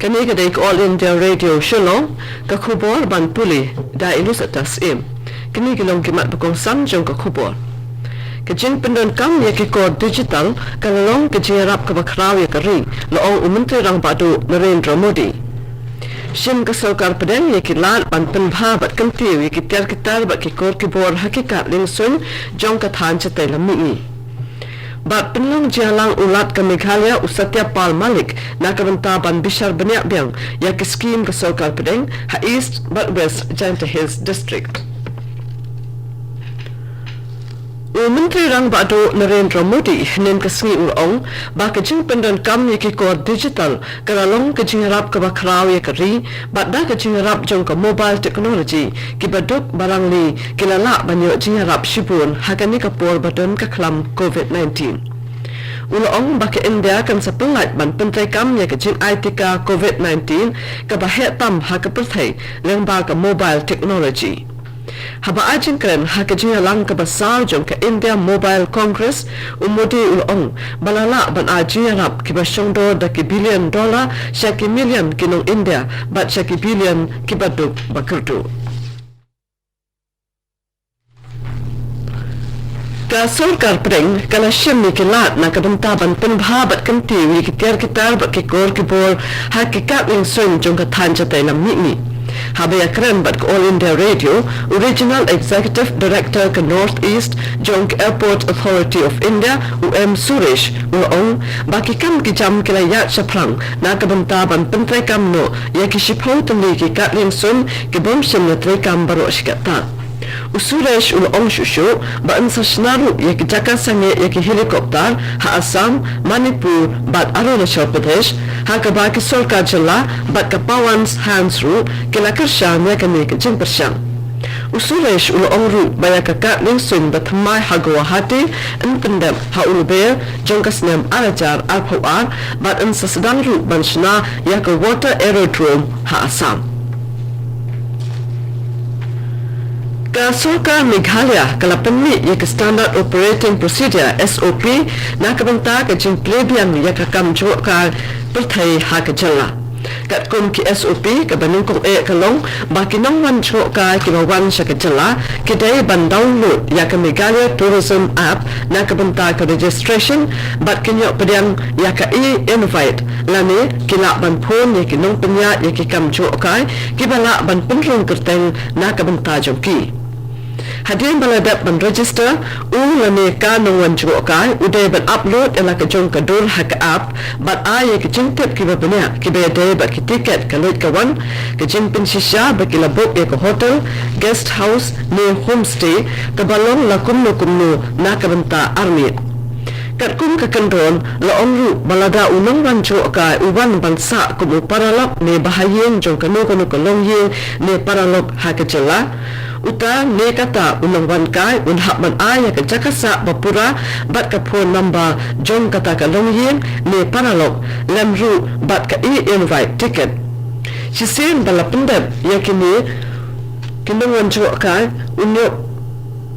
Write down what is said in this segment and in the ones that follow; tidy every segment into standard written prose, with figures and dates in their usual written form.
Kani kadai All India Radio Shillong ka khubor ban puli da ilus atas im. Kani kilong kimat bakong sam jong ka khubor. Kajing pendon kam ya ki kod digital kalalong kajirap ka bakraw ya kari loong umantri rang badu Narendra Modi. Shim ka sarkar padang ya ki lal ban penbha bat kantiu ya ki tiar kitar bat ki kod ki bor hakikat ling sun jong ka than chatay lamini. Bat penlong jalang ulat ke Meghalaya Usatya Pal Malik nak benta ban bishar banyak biang ya ke skim ke sarkar padang ha East bat West Janta Hills District. Menteri Rang Badu Narendra Modi nen kesengi ulong ba kejing pendon kam ye ki kod digital keralong kejing rap ke bakraw ye keri badda kejing rap jong ke mobile technology ki baduk barang li kilala banyo jing rap shibun hakani ka por badon ka klam COVID-19 ulong ba ke India kan sapengat ban pentrai kam ye kejing IT ka COVID-19 ka bahe tam ha ka perthai leng ba ka mobile technology haba ajin kren hakajin lang ka basar jong ka India Mobile Congress umodi ulong balala ban ajin rap ki basong do da ki $1 billion shaki million kinong India bat shaki billion ki baduk bakurtu ka sarkar preng kala shim ni kilat na kabanta ban penbha bat kanti wi ki tiar kitar bat ki kor ki bor hakikat ling sun jong ka than chatay lam ni Habaya keren bat All India Radio, Original Executive Director ke North East Jong Airport Authority of India, UM Suresh, ulong baki kam ki jam kila yat saprang na kabanta ban pentrai kam no ya ki shipau tali ki katlin sun ki bom sim na trai kam baro shikata. Usuresh ulong shushu ba ansa shnaru ya ki jaka sange ya ki helikopter ha Assam, Manipur bat Arunachal Pradesh ha ka ba ki sarkar jala bat ka pawans hands ru kila kershan ya ka ne ka jing pershang. Usuresh ulong ru ba ya ka katling sun bat mai ha Guwahati en pendem ha ulbe jong ka snem arajar alpawar bat ansa sedang ru ban shna ya ka water aerodrome ha Assam. Ka sarkar Meghalaya kalapanni ya ke Standard Operating Procedure SOP na kabanta ka jing plebian ya ka kam jo ka perthai ha ka jalla kat kum ki SOP ka banung kong kalong baki nong wan jo ka ki bawan sha ka jalla ki dai ban download ya ka Meghalaya Tourism App na kabanta ka registration bat kinyo pediang ya ka invite lani kila ban phone ya ki nong penya ya ki kam jo ka ki bala ban penrong kerteng na kabanta jong ki Hadirin baladat ban register ulane ka nong wan chuo kai uday ban upload ela ka jong ka dur ha ka app bat ay ka jing tip ki ba banya ki be day ba ki ticket ka lut ka wan ka jing pin shisha ba ki la book ka hotel guest house ne homestay ka balong la kumno na ka banta army kat kum ka kandron la onru balada unong wan chuo kai uwan ban sa kum paralap ne bahayen jong ka no ko long ye ne paralap ha ka jela uta ne kata unang wan kai unhak man aya ka jakasa bapura bat ka phone number jong kata ka longyen ne paralok lamru bat ka invite ticket sisen balapundap yakini kinong wan jo kai unyo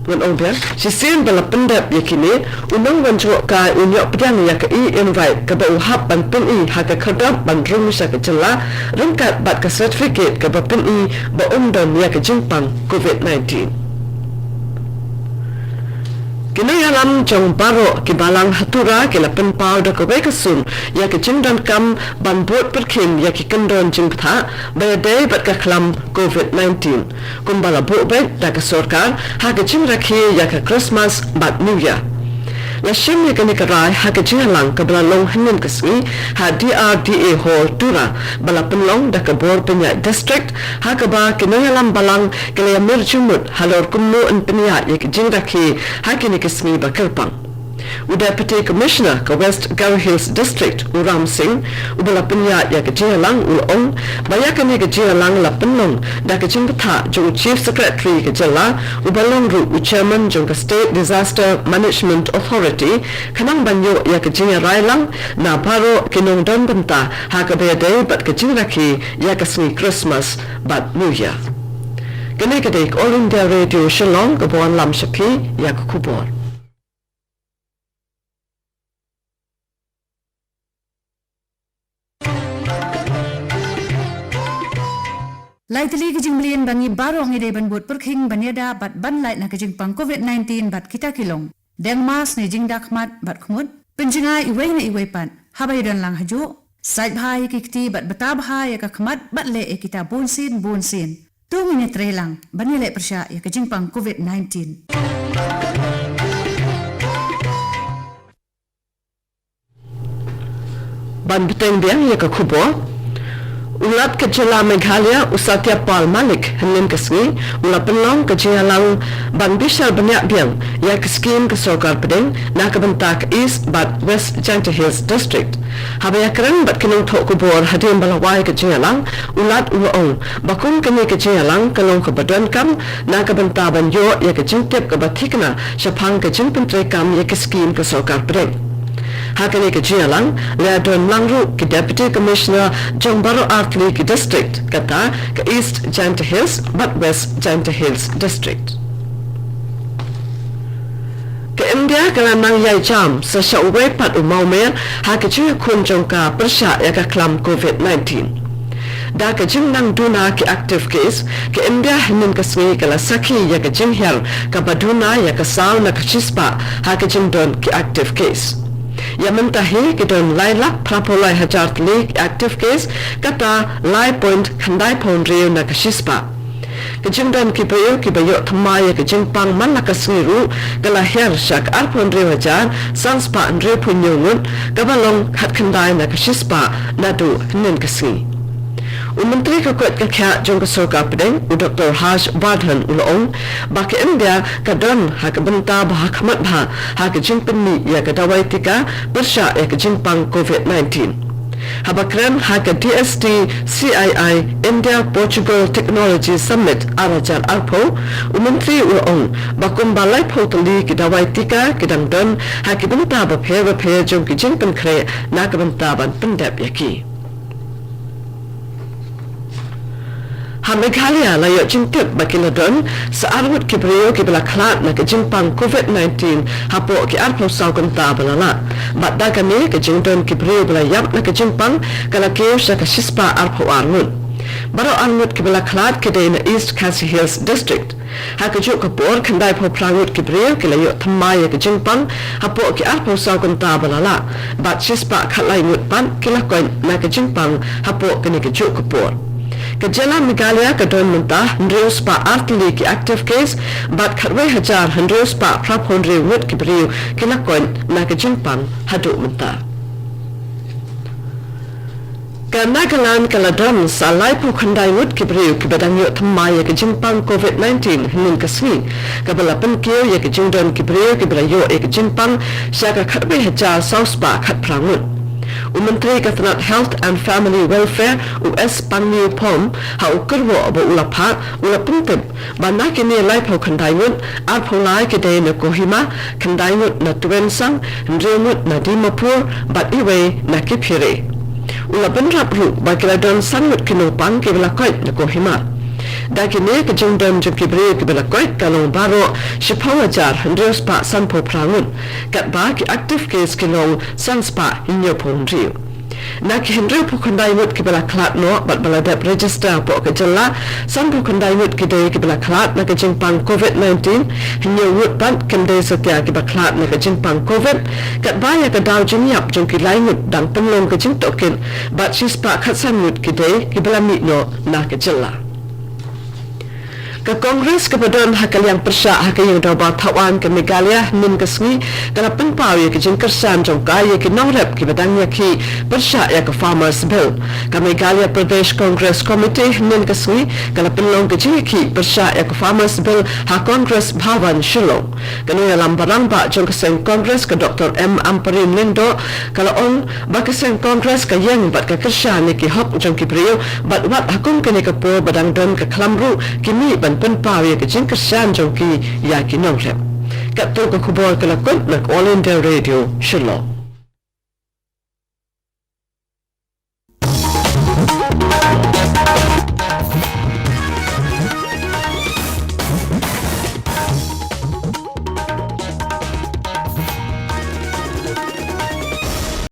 wan obya sisen balapundap yakini unang wan jo kai unyo pedang ya ka invite ka ba uhap ban pin ha ka khadap ban rum sa ka jala rangkat bat ka certificate ka ba pin ba umdan ya ka jingpang COVID-19 Kinayalam jong baro ki balang hatura ki lapen pau da ko bekasun ya ki jingdan kam ban bot perkin ya ki kendon jingtha ba day bat ka klam COVID-19 kumbala bo be da ka sarkar ha ka jing rakhi ya ka Christmas bat New Year la shim ya ka nikarai ha ka jinglang ka bala long hanin kasmi ha DRDA hall tura bala penlong da ka bor penya district ha ka ba kinayalam balang kala mirjumut halor kumno en penya ya ki jing rakhi ha ki nikasmi ba kerpang Deputy Commissioner ka West Garo Hills District Uram Singh ubala penya ya ka jinalang ulong baya ka ni ka jinalang la penlong da ka jingtha jo Chief Secretary ka jala ubalong ru Chairman jong ka State Disaster Management Authority kanang banyo ya ka jinarai lang na paro kinong don banta ha ka be day bat ka jingraki ya ka sni Christmas bat New Year kani ka dek All India Radio Shillong ka buan lam shapi ya ka kubor Laitali kijing mlian bangi barong ide ban bot perking banyada bat ban lait na kijing pang COVID-19 bat kita kilong. Deng mas ni jing dakmat bat khmut. Penjingai iway na iway pan. Habay don lang haju. Sait bhai kikti bat batab hai ya kakmat bat le kita bonsin. 2 minit lang banile persya ya kijing pang COVID-19. Ban beteng biang ya kakubo. Ulat kecela Meghalaya Usatya Pal Malik Henin Kesngi Ulat penlong kejalang ban bisal banyak biang ya keskim ke Sokar Pedeng na kebentak East Bat West Janta Hills District. Habaya keren bat kenung tok kubur hadim balawai kejalang ulat uong bakung kini kejalang kelong ke badan kam na kebentaban yo ya kejintip ke batikna syapang kejin pentrekam ya keskim ke Sokar Pedeng. Hakani ke Jialang, Leadon Langru ke Deputy Commissioner Jongbaro Artli ke District, kata ke East Janta Hills, but West Janta Hills District. Ke India kalamang yai jam sa uwe pat umaumer ha ke Jiu kun jongka persya ya ke klam COVID-19. Da ke jing nang duna ke active case ke India henin ke swi kala saki ya ke jing her ke baduna ya ke sal na ke chispa ha ke jing don ke active case. Ya mentahi ke don lailak prapolai hajar tli active case kata lai point khandai pon rio na ke chispa. Ke jing don ke bayo thamaya ke jing pang man na ke swiru kala her syak arpon rio hajar sanspa rio punyungun kabalong khat khandai na ke chispa na du henin ke swi. Menteri Kekuat Kekak Jong Kesoka Pedeng Dr. Harsh Vardhan Ulong baki India kadon hak benta bahak mat bah hak jingpeni ya kadawai tika bersya ya kejimpang COVID-19. Habakran hak DST CII India Portugal Technology Summit Arajar Arpo Menteri Ulong bakum balai potali kadawai tika kedang don hak benta baphe jong kejingpen kre na benta ban pendap yaki. Meghalaya layak jingtip bagi ladon searwut kibriyo kibla klat na kejimpang COVID-19 hapo ki arpo saw kenta balala bat dagani kejingdon kibriyo bela yap na kejimpang kala keo sa kasispa arpo armut baro armut kibla klat kedai na East Khasi Hills District hakajuk kapor kendai po prangut kibriyo kilayo thamaya kejimpang hapo ki arpo saw kenta balala bat sispa khatlai mut pan kilakoin na kejimpang hapo kini kejuk kapor. Kejala Meghalaya kadon mentah Hendrius pa artli ki active case bat khatwai hajar Hendrius pa prapondri wut ki beriu kilakoin na kejimpang haduk mentah. Kanagalan kaladon salai po khandai wut ki beriu ki badang yuk thamaya kejimpang COVID-19 henin kaswi kabala penkio ya kejingdon ki beriu ki berayo ya kejimpang syaka khatwai hajar sauspa khat prangut. Menteri Kabinet Health and Family Welfare US Panniu Pom ha ukurwo abo ulapha ulapintip bana kini lai pho khandai ngut arpho lai kede na Kohima khandai ngut na Tuensang ndrengut na Dimapur bat iwe na Kipire ulapin rapru bakiladon sangut kinopang kibla koit na Kohima dakine ke jongdom jkibre kibla koit kalong baro shipawajar Hendrius pa sanpo prangun kat ba ki active case kilong sanspa hinyo pondriu nak Hendriu pukandai mut kibla klat no bat baladap register po ke jella sanpo kandai mut kide kibla klat na ke jingpang COVID-19 hinyo wut bat kende satya kibla klat na ke jingpang COVID kat ba ya ke daw jinyap jong kilai mut dang penlong ke jing token bat shispa khatsan mut kide kibla mitno na ke jella. Ke Kongres kepadon hakaliang persya hakayang dawa tawan ke Meghalaya min kesngi kala penpau ya ke jingkersan jongka ya ke nongrep ke badang ya ki persya ya ke Farmers Bill ke Meghalaya Pradesh Congress Committee min kesngi kala penlong ke jingki persya ya ke Farmers Bill ha Congress Bhavan Shillong kanu ya lambarang ba jongkeseng Congress ke Dr. M. Amparin Lindo kala on bakeseng Congress ke yang bat ke kersa ni ki hok jongki priyo bat wat hakun ke ni ke po badang don ke klamru kimi penpau ya ke jingkersan jongki ya ki nongrep kat tu ke kubur kelakut nak All India Radio Shillong.